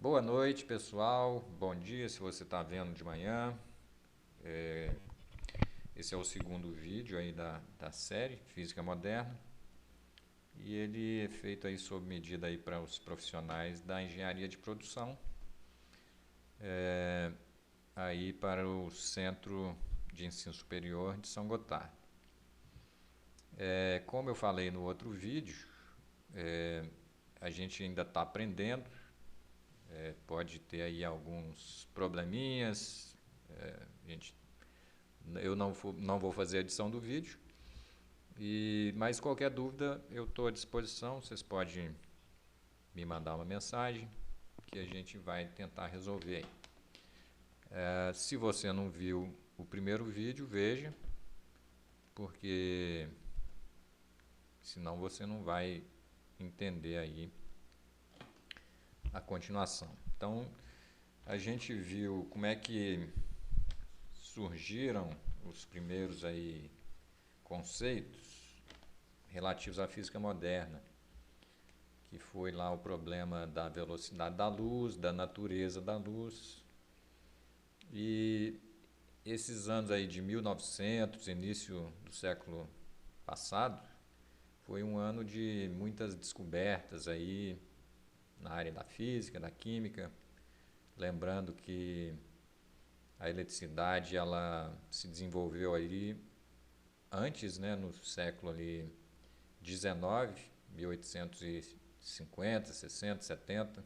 Boa noite, pessoal. Bom dia se você está vendo de manhã. Esse é o segundo vídeo aí da série Física Moderna e ele é feito aí sob medida aí para os profissionais da engenharia de produção, aí para o Centro de Ensino Superior de São Gotardo. Como eu falei no outro vídeo, a gente ainda está aprendendo, pode ter aí alguns probleminhas, a gente eu não vou fazer a edição do vídeo, mas qualquer dúvida eu estou à disposição, vocês podem me mandar uma mensagem que a gente vai tentar resolver aí. Se você não viu o primeiro vídeo, veja, porque senão você não vai entender aí a continuação. Então, a gente viu como é que surgiram os primeiros aí conceitos relativos à física moderna, que foi lá o problema da velocidade da luz, da natureza da luz. E esses anos aí de 1900, início do século passado, foi um ano de muitas descobertas aí na área da física, da química, lembrando que a eletricidade ela se desenvolveu aí antes, né, no século ali 19, 1850, 60, 70,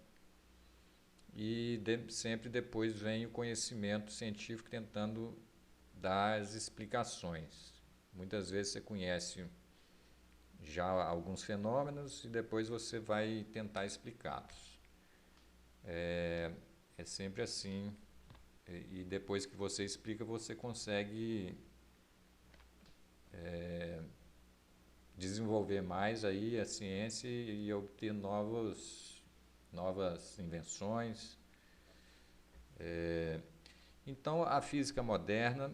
e sempre depois vem o conhecimento científico tentando dar as explicações. Muitas vezes você conhece já alguns fenômenos e depois você vai tentar explicá-los. É sempre assim, e depois que você explica, você consegue desenvolver mais aí a ciência e obter novas invenções. Então, a física moderna,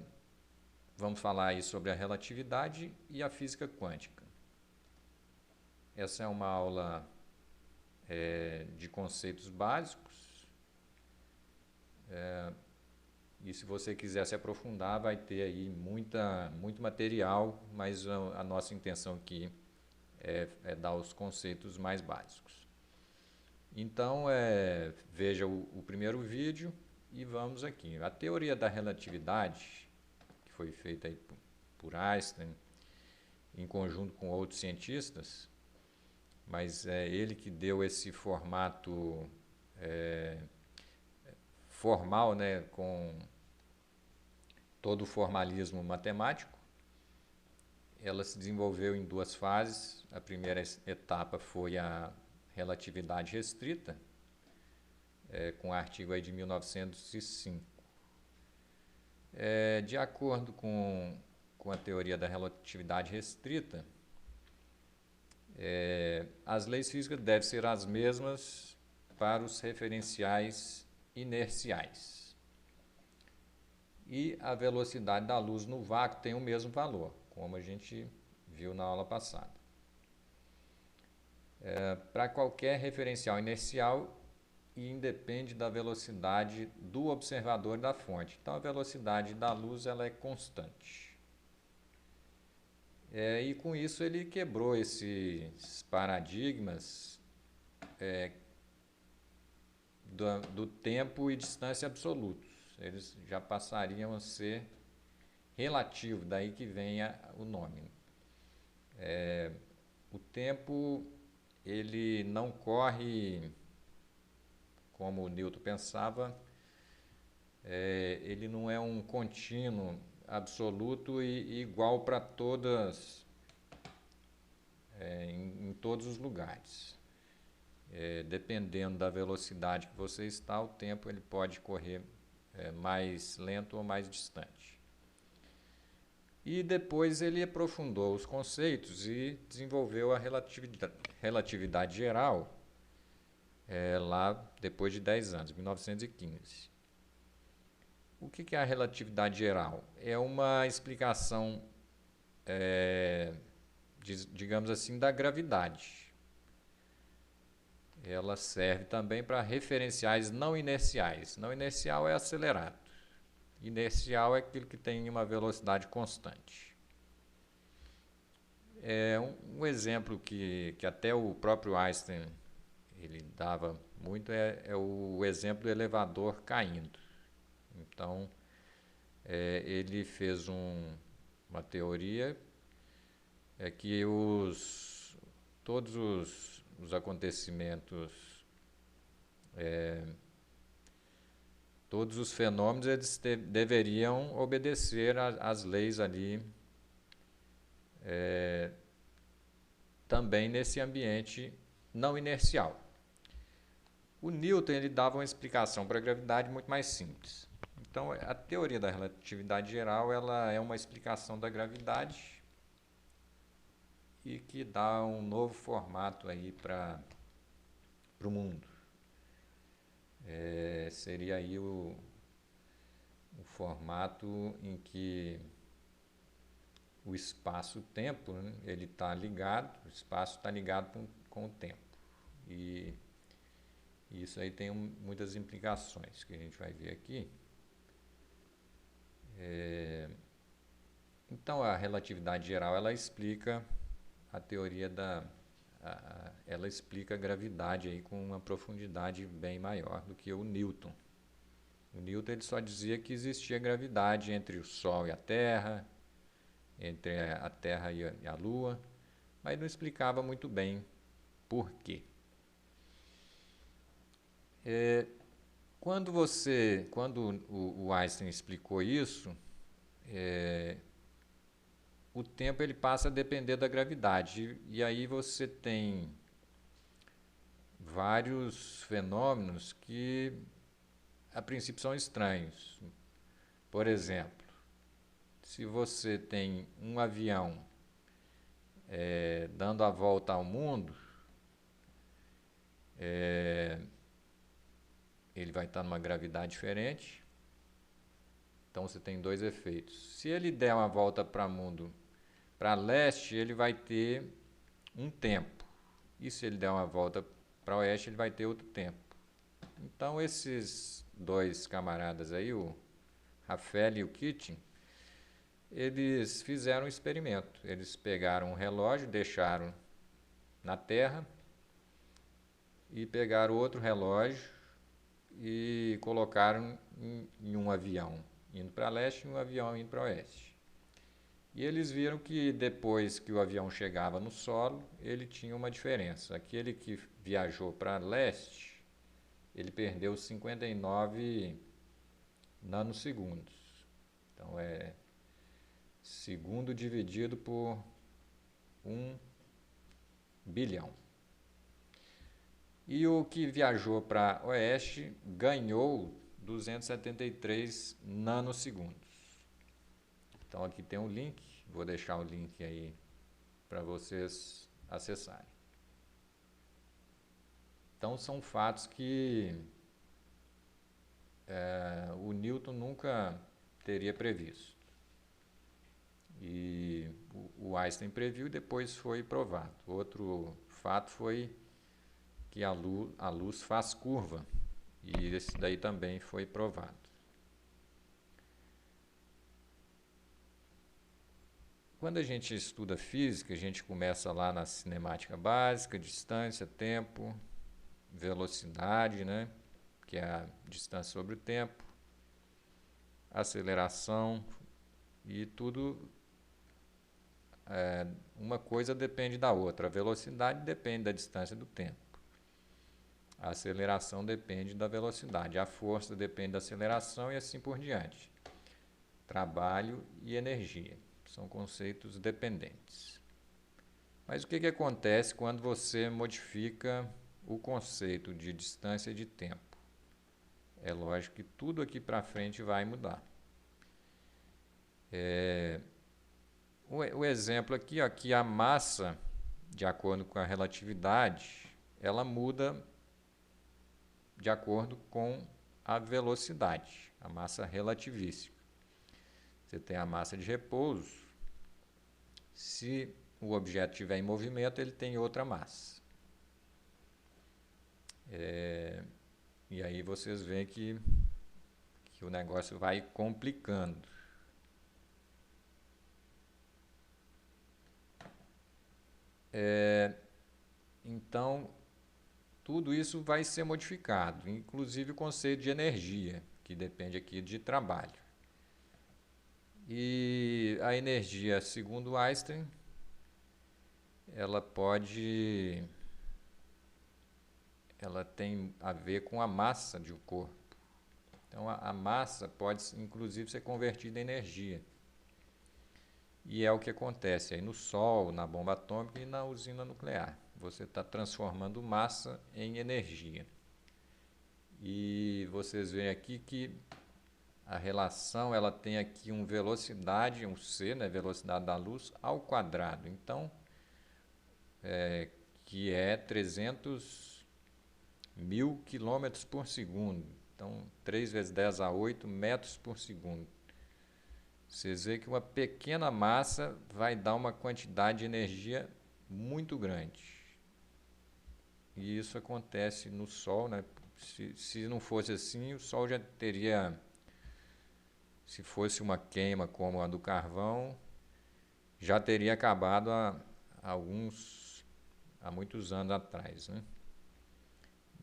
vamos falar aí sobre a relatividade e a física quântica. Essa é uma aula de conceitos básicos, e se você quiser se aprofundar, vai ter aí muito material, mas a nossa intenção aqui é dar os conceitos mais básicos. Então, veja o primeiro vídeo e vamos aqui. A teoria da relatividade, que foi feita aí por Einstein, em conjunto com outros cientistas, mas é ele que deu esse formato formal, né, com todo o formalismo matemático. Ela se desenvolveu em duas fases. A primeira etapa foi a relatividade restrita, com o artigo aí de 1905. De acordo com a teoria da relatividade restrita, as leis físicas devem ser as mesmas para os referenciais inerciais. E a velocidade da luz no vácuo tem o mesmo valor, como a gente viu na aula passada. Para qualquer referencial inercial, e independe da velocidade do observador da fonte. Então, a velocidade da luz ela é constante. E com isso ele quebrou esses paradigmas do tempo e distância absolutos. Eles já passariam a ser relativos, daí que vem o nome. O tempo ele não corre como Newton pensava, ele não é um contínuo absoluto e igual para todas, em todos os lugares. Dependendo da velocidade que você está, o tempo ele pode correr mais lento ou mais distante. E depois ele aprofundou os conceitos e desenvolveu a relatividade geral, lá depois de 10 anos, 1915. O que é a relatividade geral? É uma explicação, digamos assim, da gravidade. ela serve também para referenciais não inerciais. Não inercial é acelerado. Inercial é aquilo que tem uma velocidade constante. Um exemplo que até o próprio Einstein ele dava muito é o exemplo do elevador caindo. Então, ele fez uma teoria que todos os acontecimentos, todos os fenômenos, eles deveriam obedecer às leis ali, também nesse ambiente não inercial. O Newton ele dava uma explicação para a gravidade muito mais simples. Então, a teoria da relatividade geral ela é uma explicação da gravidade e que dá um novo formato aí para o mundo. Seria aí o formato em que o espaço-tempo, né, ele está ligado, o espaço está ligado com o tempo. E isso aí tem muitas implicações que a gente vai ver aqui. Então, a relatividade geral ela explica a teoria ela explica a gravidade aí com uma profundidade bem maior do que o Newton. O Newton ele só dizia que existia gravidade entre o Sol e a Terra, entre a Terra e a Lua, mas não explicava muito bem por quê. Quando o Einstein explicou isso, o tempo ele passa a depender da gravidade e aí você tem vários fenômenos que a princípio são estranhos. Por exemplo, se você tem um avião dando a volta ao mundo, ele vai estar numa gravidade diferente. Então você tem dois efeitos. Se ele der uma volta para o mundo para leste, ele vai ter um tempo. E se ele der uma volta para oeste, ele vai ter outro tempo. Então esses dois camaradas aí, o Raffaele e o Keating, eles fizeram um experimento. Eles pegaram um relógio, deixaram na Terra e pegaram outro relógio e colocaram em um avião indo para leste e um avião indo para oeste. E eles viram que depois que o avião chegava no solo, ele tinha uma diferença. Aquele que viajou para leste, ele perdeu 59 nanosegundos. Então é segundo dividido por 1 bilhão. E o que viajou para oeste ganhou 273 nanosegundos. Então aqui tem um link, vou deixar o link aí para vocês acessarem. Então são fatos que o Newton nunca teria previsto. E o Einstein previu e depois foi provado. Outro fato foi que a luz faz curva, e esse daí também foi provado. Quando a gente estuda física, a gente começa lá na cinemática básica, distância, tempo, velocidade, né, que é a distância sobre o tempo, aceleração, e tudo, uma coisa depende da outra. A velocidade depende da distância do tempo. A aceleração depende da velocidade, a força depende da aceleração e assim por diante. Trabalho e energia são conceitos dependentes. Mas o que acontece quando você modifica o conceito de distância e de tempo? É lógico que tudo aqui para frente vai mudar. O exemplo aqui, ó, que a massa, de acordo com a relatividade, ela muda de acordo com a velocidade, a massa relativística. Você tem a massa de repouso. Se o objeto estiver em movimento, ele tem outra massa. E aí vocês veem que o negócio vai complicando. Então, tudo isso vai ser modificado, inclusive o conceito de energia, que depende aqui de trabalho. E a energia, segundo Einstein, ela tem a ver com a massa de um corpo. Então a massa pode inclusive ser convertida em energia. E é o que acontece aí no Sol, na bomba atômica e na usina nuclear. Você está transformando massa em energia. E vocês veem aqui que a relação ela tem aqui uma velocidade, um c, né, velocidade da luz, ao quadrado. Então, que é 300 mil quilômetros por segundo. Então, 3 vezes 10 a 8 metros por segundo. Vocês veem que uma pequena massa vai dar uma quantidade de energia muito grande. E isso acontece no Sol, né? Se não fosse assim, o Sol já teria, se fosse uma queima como a do carvão, já teria acabado há muitos anos atrás, né?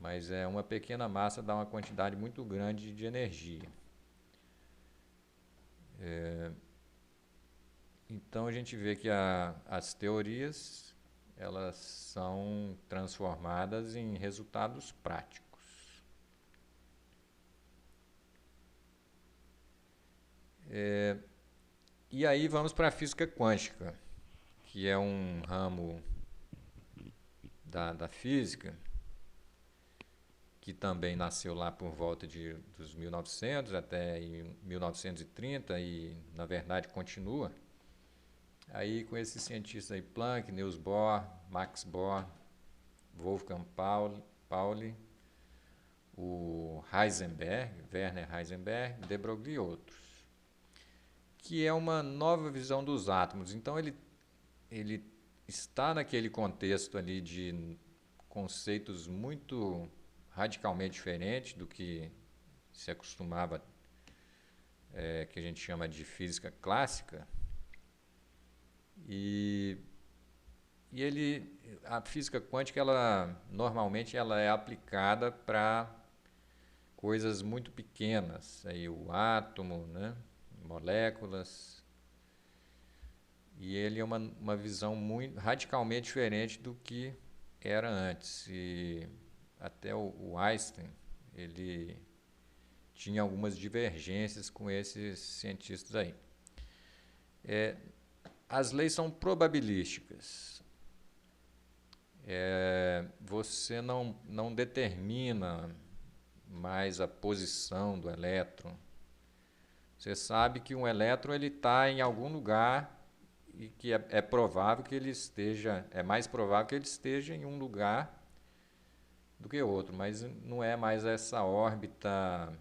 Mas uma pequena massa dá uma quantidade muito grande de energia. Então a gente vê que as teorias elas são transformadas em resultados práticos. E aí vamos para a física quântica, que é um ramo da física que também nasceu lá por volta dos 1900 até em 1930 e, na verdade, continua. Aí com esses cientistas aí, Planck, Niels Bohr, Max Bohr, Wolfgang Pauli, o Heisenberg, Werner Heisenberg, de Broglie e outros, que é uma nova visão dos átomos. Então ele está naquele contexto ali de conceitos muito radicalmente diferentes do que se acostumava, que a gente chama de física clássica. E a física quântica, normalmente ela é aplicada para coisas muito pequenas, aí o átomo, né, moléculas. E ele é uma visão muito radicalmente diferente do que era antes. E até o Einstein, ele tinha algumas divergências com esses cientistas aí. As leis são probabilísticas. Você não determina mais a posição do elétron. Você sabe que um elétron está em algum lugar e que é provável que ele esteja, é mais provável que ele esteja em um lugar do que outro, mas não é mais essa órbita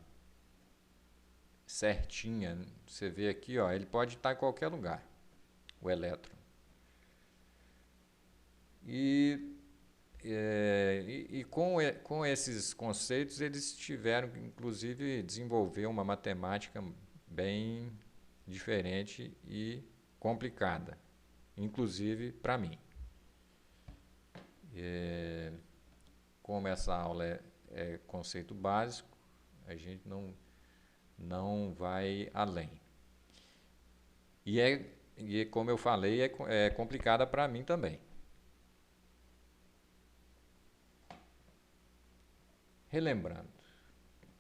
certinha. Você vê aqui, ó, ele pode estar em qualquer lugar, o elétron. E com esses conceitos, eles tiveram que, inclusive, desenvolver uma matemática bem diferente e complicada, inclusive para mim. Como essa aula é conceito básico, a gente não vai além. E como eu falei, é complicada para mim também. Relembrando,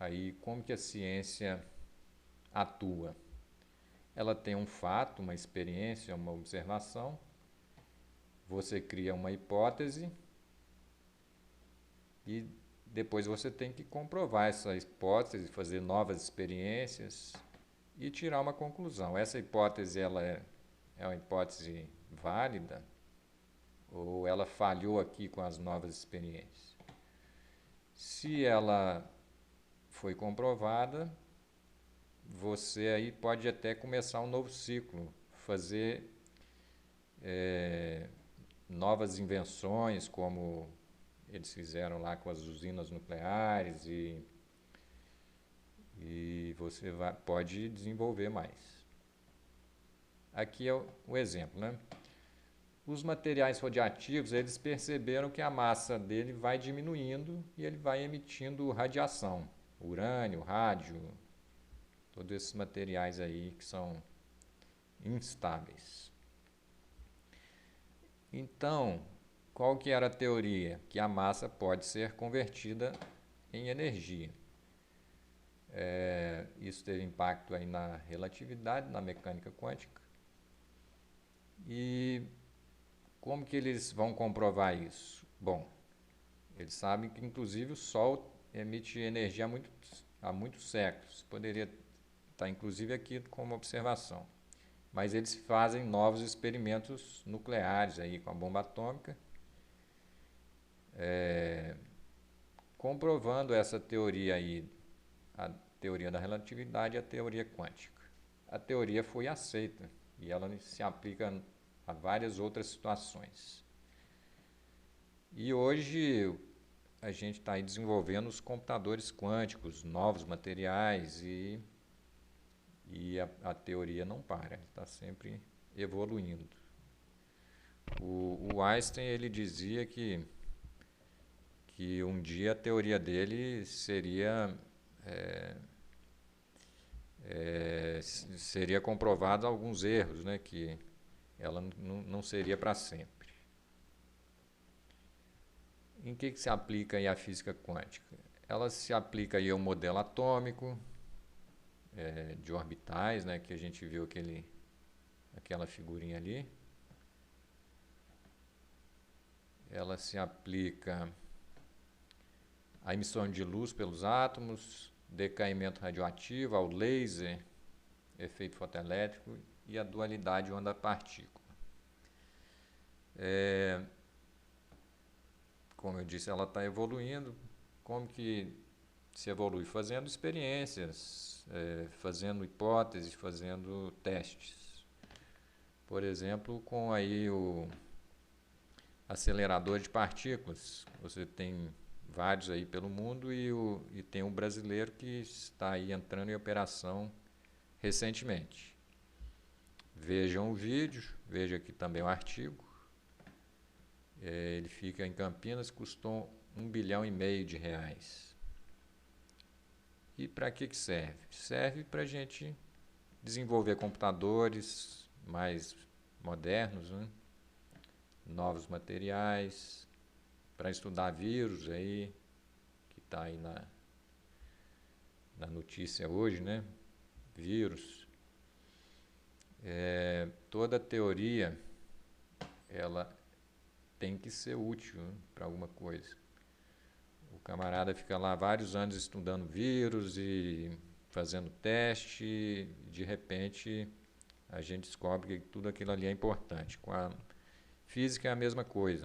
aí como que a ciência atua? Ela tem um fato, uma experiência, uma observação, você cria uma hipótese e depois você tem que comprovar essa hipótese, fazer novas experiências e tirar uma conclusão. Essa hipótese ela é uma hipótese válida ou ela falhou aqui com as novas experiências? Se ela foi comprovada, você aí pode até começar um novo ciclo, fazer novas invenções, como eles fizeram lá com as usinas nucleares e você pode desenvolver mais. Aqui é o exemplo, né? Os materiais radioativos, eles perceberam que a massa dele vai diminuindo e ele vai emitindo radiação, urânio, rádio, todos esses materiais aí que são instáveis. Então, qual que era a teoria? Que a massa pode ser convertida em energia. Isso teve impacto aí na relatividade, na mecânica quântica. E como que eles vão comprovar isso? Bom, eles sabem que inclusive o Sol emite energia há muitos séculos. Poderia estar inclusive aqui como observação. Mas eles fazem novos experimentos nucleares aí com a bomba atômica, comprovando essa teoria aí, a teoria da relatividade e a teoria quântica. A teoria foi aceita e ela se aplica a várias outras situações. E hoje a gente está aí desenvolvendo os computadores quânticos, novos materiais e a teoria não para, está sempre evoluindo. O Einstein ele dizia que um dia a teoria dele seria comprovado alguns erros, né, que ela não seria para sempre. Em que se aplica aí a física quântica? Ela se aplica aí ao modelo atômico, de orbitais, né, que a gente viu aquela figurinha ali. Ela se aplica à emissão de luz pelos átomos, decaimento radioativo, ao laser, efeito fotoelétrico e a dualidade onda-partícula. Como eu disse, ela está evoluindo. Como que se evolui? Fazendo experiências, fazendo hipóteses, fazendo testes. Por exemplo, com aí o acelerador de partículas. Você tem vários aí pelo mundo e tem um brasileiro que está aí entrando em operação recentemente. Vejam o vídeo, veja aqui também o artigo. Ele fica em Campinas, custou R$1,5 bilhão de reais. E para que serve? Serve para a gente desenvolver computadores mais modernos, né? Novos materiais, para estudar vírus aí, que está aí na notícia hoje, né? Vírus. Toda teoria, ela tem que ser útil, né, para alguma coisa. O camarada fica lá vários anos estudando vírus e fazendo teste, e de repente a gente descobre que tudo aquilo ali é importante. Com a física é a mesma coisa.